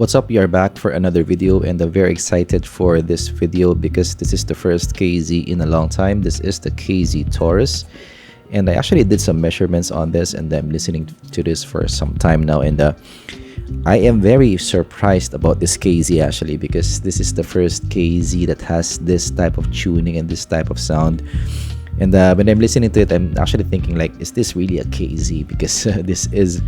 What's up? We are back for another video, and I'm very excited for this video because this is the first KZ in a long time. This is the KZ Taurus, and I actually did some measurements on this, and I'm listening to this for some time now, and I am very surprised about this KZ actually, because this is the first KZ that has this type of tuning and this type of sound. And when I'm listening to it, I'm actually thinking like, is this really a KZ? Because this is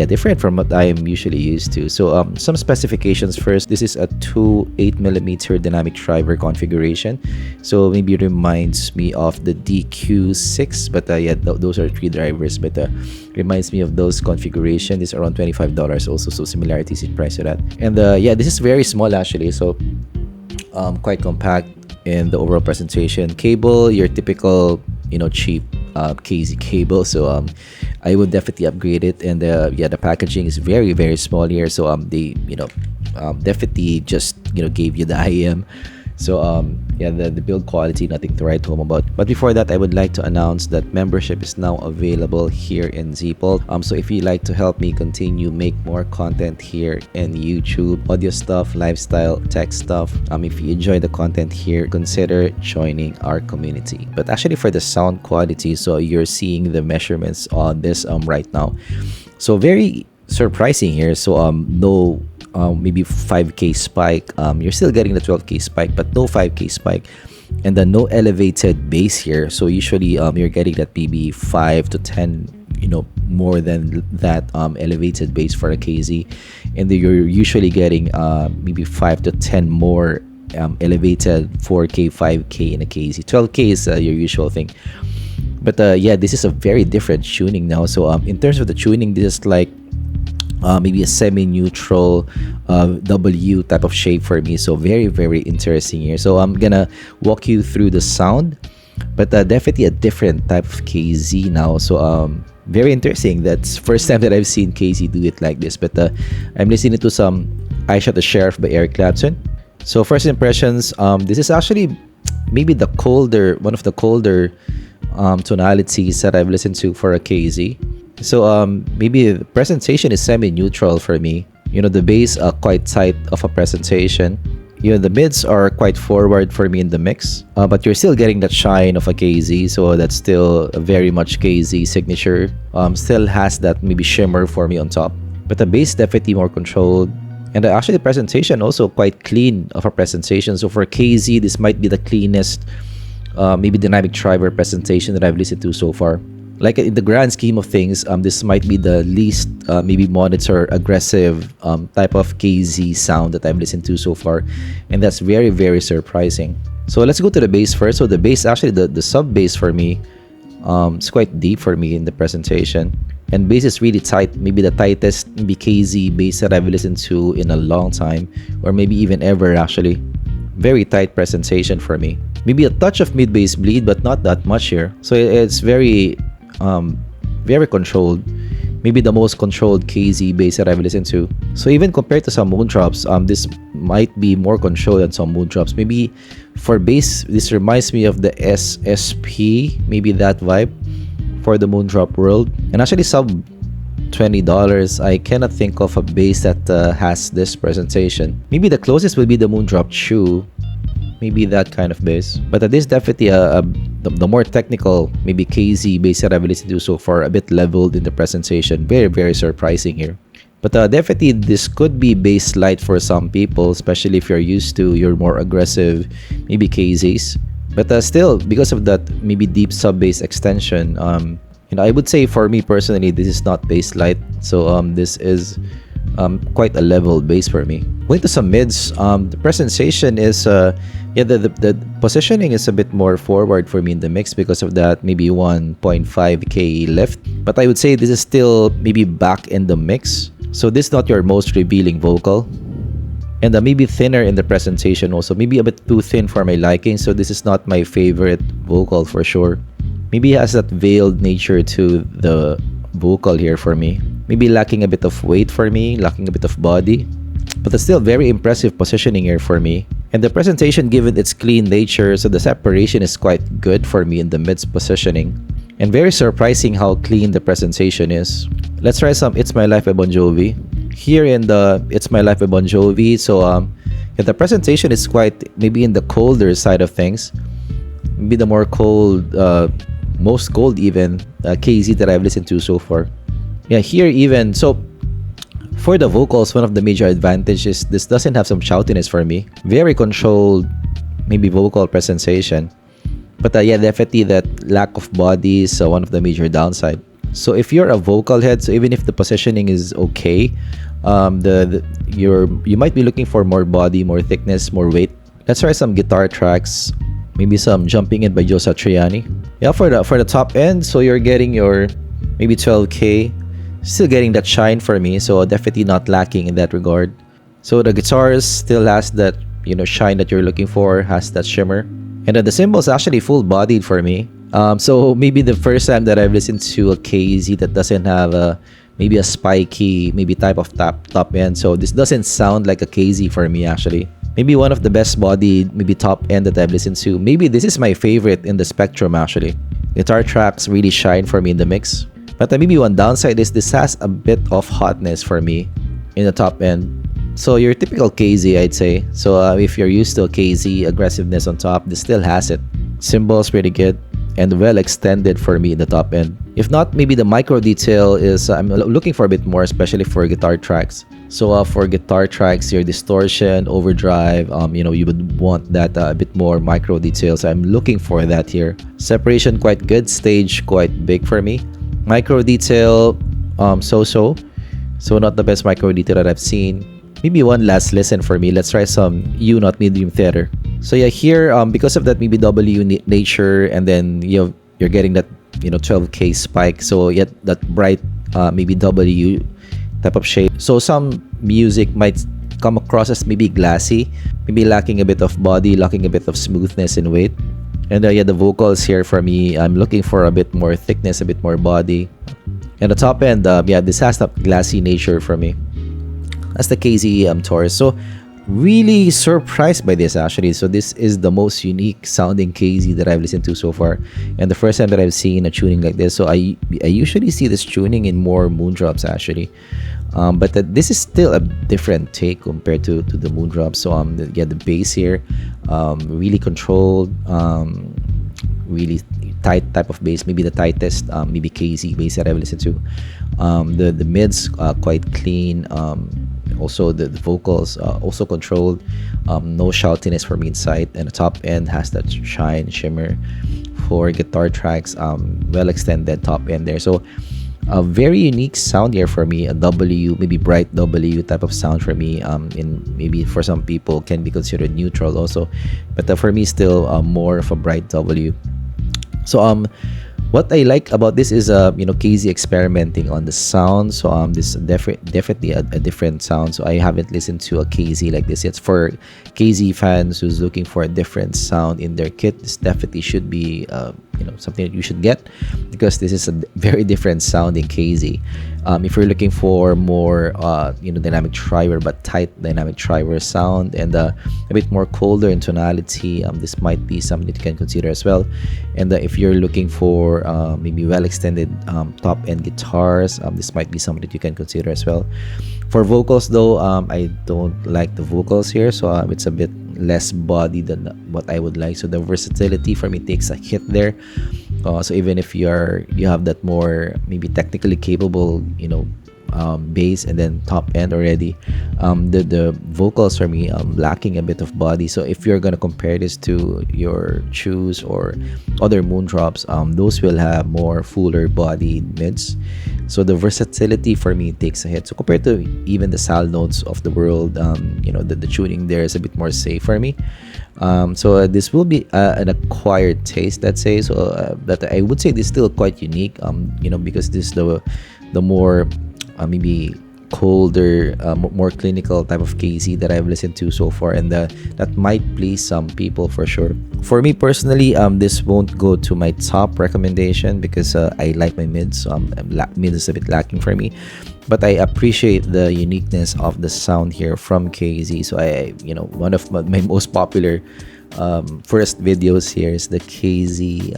different from what I am usually used to. So some specifications first. This is a 8mm dynamic driver configuration, so maybe it reminds me of the DQ6, but those are 3 drivers, but reminds me of those configuration. It's around $25 also, so similarities in price to that. And this is very small actually, so quite compact in the overall presentation. Cable, your typical cheap KZ cable, so I would definitely upgrade it. And the packaging is very, very small here, so they definitely just gave you the IEM. So the build quality, nothing to write home about. But before that, I would like to announce that membership is now available here in zpolt. So if you'd like to help me continue make more content here in YouTube, audio stuff, lifestyle, tech stuff, if you enjoy the content here, consider joining our community. But actually for the sound quality, so you're seeing the measurements on this right now, so very surprising here. So no maybe 5K spike. You're still getting the 12K spike, but no 5K spike, and then no elevated bass here. So usually you're getting that maybe 5 to 10 more than that elevated bass for a KZ, and then you're usually getting maybe 5 to 10 more elevated 4K 5K in a KZ. 12K is your usual thing, but this is a very different tuning now. So in terms of the tuning, this is like maybe a semi-neutral W type of shape for me, so very, very interesting here. So I'm gonna walk you through the sound, but definitely a different type of KZ now. So very interesting. That's first time that I've seen KZ do it like this. But I'm listening to some I Shot the Sheriff by Eric Clapton. So first impressions, this is actually maybe one of the colder tonalities that I've listened to for a KZ. So maybe the presentation is semi-neutral for me. The bass are quite tight of a presentation. The mids are quite forward for me in the mix, but you're still getting that shine of a KZ, so that's still a very much KZ signature. Still has that maybe shimmer for me on top, but the bass definitely more controlled. And actually the presentation also quite clean of a presentation. So for KZ, this might be the cleanest maybe dynamic driver presentation that I've listened to so far. Like in the grand scheme of things, this might be the least maybe monitor aggressive type of KZ sound that I've listened to so far, and that's very, very surprising. So let's go to the bass first. So the bass, actually the sub bass for me, it's quite deep for me in the presentation, and bass is really tight. Maybe the tightest maybe KZ bass that I've listened to in a long time, or maybe even ever actually. Very tight presentation for me. Maybe a touch of mid bass bleed, but not that much here. So it's very controlled. Maybe the most controlled KZ bass that I've listened to. So even compared to some Moondrops, this might be more controlled than some Moondrops. Maybe for bass, this reminds me of the SSP, maybe that vibe for the Moondrop world. And actually sub $20, I cannot think of a bass that has this presentation. Maybe the closest will be the Moondrop Chew, maybe that kind of bass. But this is definitely the more technical maybe KZ bass that I've listened to so far, a bit leveled in the presentation. Very, very surprising here. But definitely this could be bass light for some people, especially if you're used to your more aggressive maybe KZs. But still, because of that maybe deep sub bass extension, I would say for me personally, this is not bass light. So this is quite a level bass for me. Going to some mids, the presentation is the positioning is a bit more forward for me in the mix because of that maybe 1.5K lift. But I would say this is still maybe back in the mix, so this is not your most revealing vocal. And maybe thinner in the presentation also, maybe a bit too thin for my liking. So this is not my favorite vocal for sure. Maybe it has that veiled nature to the vocal here for me. Maybe lacking a bit of weight for me, lacking a bit of body. But it's still very impressive positioning here for me. And the presentation, given its clean nature, so the separation is quite good for me in the mids positioning. And very surprising how clean the presentation is. Let's try some It's My Life by Bon Jovi. here in the It's My Life by Bon Jovi. So yeah, the presentation is quite maybe in the colder side of things, maybe the more cold, most cold even KZ that I've listened to so far. Yeah, here even so. For the vocals, one of the major advantages, this doesn't have some shoutiness for me. Very controlled, maybe vocal presentation. But yeah, definitely that lack of body is one of the major downside. So if you're a vocal head, so even if the positioning is okay, you might be looking for more body, more thickness, more weight. Let's try some guitar tracks, maybe some Jumping In by Joe Satriani. Yeah, for the top end, so you're getting your maybe 12K. Still getting that shine for me, so definitely not lacking in that regard. So the guitars still has that, you know, shine that you're looking for, has that shimmer. And then the cymbals actually full bodied for me. So maybe the first time that I've listened to a KZ that doesn't have maybe a spiky maybe type of top end. So this doesn't sound like a KZ for me actually. Maybe one of the best bodied maybe top end that I've listened to. Maybe this is my favorite in the spectrum actually. Guitar tracks really shine for me in the mix. But maybe one downside is this has a bit of hotness for me in the top end. So your typical KZ, I'd say. So if you're used to a KZ aggressiveness on top, this still has it. Cymbals pretty good and well extended for me in the top end. If not, maybe the micro detail is I'm looking for a bit more, especially for guitar tracks. So for guitar tracks, your distortion, overdrive, you know, you would want that a bit more micro details. I'm looking for that here. Separation quite good, stage quite big for me. Micro detail, so not the best micro detail that I've seen. Maybe one last listen for me. Let's try some U Not Medium Theater. So yeah, here because of that maybe W nature, and then you're getting that, you know, 12K spike. So yet that bright maybe W type of shape. So some music might come across as maybe glassy, maybe lacking a bit of body, lacking a bit of smoothness and weight. And yeah, the vocals here for me, I'm looking for a bit more thickness, a bit more body. And the top end, yeah, this has that glassy nature for me. That's the KZ Taurus. So really surprised by this actually. So this is the most unique sounding KZ that I've listened to so far, and the first time that I've seen a tuning like this. So I usually see this tuning in more Moondrops actually. But this is still a different take compared to the Moondrops. So yeah, the bass here, really controlled, really tight type of bass, maybe the tightest maybe KZ bass that I've listened to. The mids quite clean. Also the vocals also controlled, no shoutiness for me inside, and the top end has that shine, shimmer. For guitar tracks, well extended top end there. So a very unique sound here for me, a W, maybe bright W type of sound for me. In maybe for some people can be considered neutral also, but for me still more of a bright W. So what I like about this is you know, KZ experimenting on the sound. So this is definitely a different sound. So I haven't listened to a KZ like this yet. For KZ fans who's looking for a different sound in their kit, this definitely should be you know, something that you should get, because this is a very different sounding KZ. If you're looking for more you know, dynamic driver but tight dynamic driver sound, and a bit more colder in tonality, this might be something that you can consider as well. And if you're looking for maybe well extended top end guitars, this might be something that you can consider as well. For vocals though, I don't like the vocals here, so it's a bit less body than what I would like. So the versatility for me takes a hit there. So even if you have that more maybe technically capable, you know, bass and then top end already, the vocals for me lacking a bit of body. So if you're gonna compare this to your Choose or other Moondrops, those will have more fuller body mids. So the versatility for me takes a hit. So compared to even the Sal notes of the world, you know, the tuning there is a bit more safe for me. So this will be an acquired taste, let's say. So that I would say this is still quite unique, you know, because this is the more maybe colder, more clinical type of KZ that I've listened to so far, and that might please some people for sure. For me personally, this won't go to my top recommendation because I like my mids, so mid is a bit lacking for me, but I appreciate the uniqueness of the sound here from KZ. So you know, one of my most popular first videos here is the KZ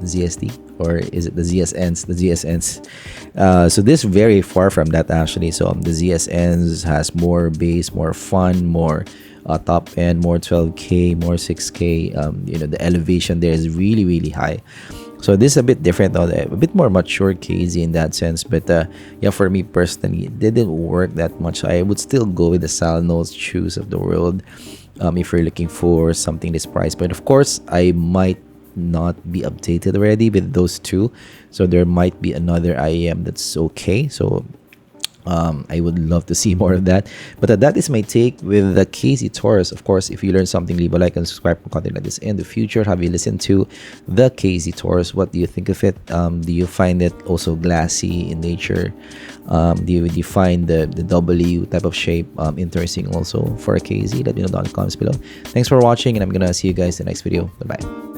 ZST, or is it the ZSNs? The ZSNs. So this very far from that actually. So the ZSNs has more bass, more fun, more top end, more 12K, more 6K. You know, the elevation there is really, really high. So this is a bit different, though, a bit more mature KZ in that sense. But yeah, for me personally, it didn't work that much. I would still go with the Salnos Choose of the world if you're looking for something this price. But of course, I might not be updated already with those two. So there might be another IEM that's okay. So I would love to see more of that. But that is my take with the KZ Taurus. Of course, if you learned something, leave a like and subscribe for content like this in the future. Have you listened to the KZ Taurus? What do you think of it? Do you find it also glassy in nature? Do you find the W type of shape interesting also for a KZ? Let me know down in the comments below. Thanks for watching, and I'm gonna see you guys in the next video. Bye bye.